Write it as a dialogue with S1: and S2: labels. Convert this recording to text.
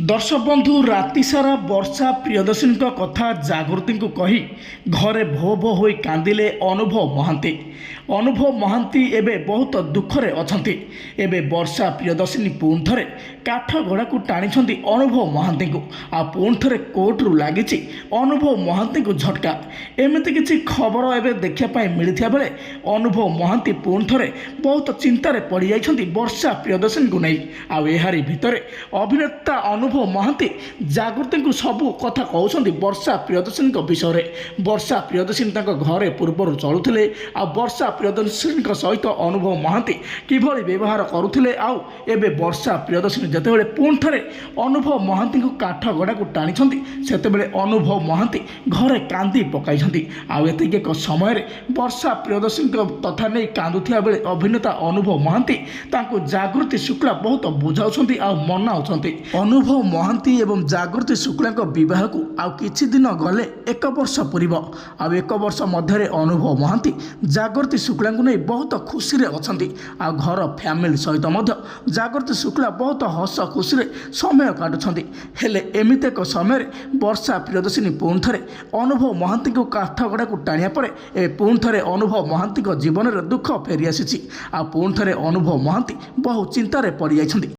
S1: दर्शक बंधु राति सारा वर्षा प्रियदर्शिनी कथा जागृति को कही घरे भो भो हो कांदिले अनुभव महांती एबे बहुत दुखरे अछंती। एबे वर्षा प्रियदर्शिनी पुणी थे काठगड़ा को टाणी अनुभव महांती को आ पुणी थे कोर्टरू लगी अनुभव महांती को झटका। एमती किसी खबर एवं देखापी मिलता बेले अनुभव महांती पुणी थे बहुत चिंतार पड़ जाइछंती वर्षा प्रियदर्शिनी को नहीं। आहारी भितर अभिनेता अनुभव महांती जागृति को सबू कथा कहते वर्षा प्रियदर्शिनी विषय। वर्षा प्रियदर्शिनी घरे पूर्वर चलुले आ वर्षा प्रियदर्शिनी सहित अनुभव महांती किभली व्यवहार करुले। आबे वर्षा प्रियदर्शिनी जितेबाला पुणी थे अनुभव महांती को काठगड़ा को टाणी से अनुभव महांती घरे कांदी पकाई। आतिक एक समय वर्षा प्रियदर्शिनी तथा नहीं कांदुथिया बेले अभिनेता अनुभव महांती जागृति शुक्ला बहुत बुझाऊँ मनाऊँ। अनुभव महांती एवं जागृति शुक्ला बह को किछि दिन गले एक वर्ष पूर्व एक वर्ष मध्य अनुभव महांती जागृति शुक्ला को नहीं बहुत खुशी अच्छा। घर फैमिली सहित जागृति शुक्ला बहुत हस खुशी समय काटुंट। हेले एमती एक समय वर्षा प्रियदर्शिनी पुणी थे अनुभव महांती को काठगड़ा को टाणिया परे पुणी थे अनुभव महांती जीवन में दुख फेरी आसी। पुणी थे अनुभव महांती बहु चिंतार पड़ जाइछंती।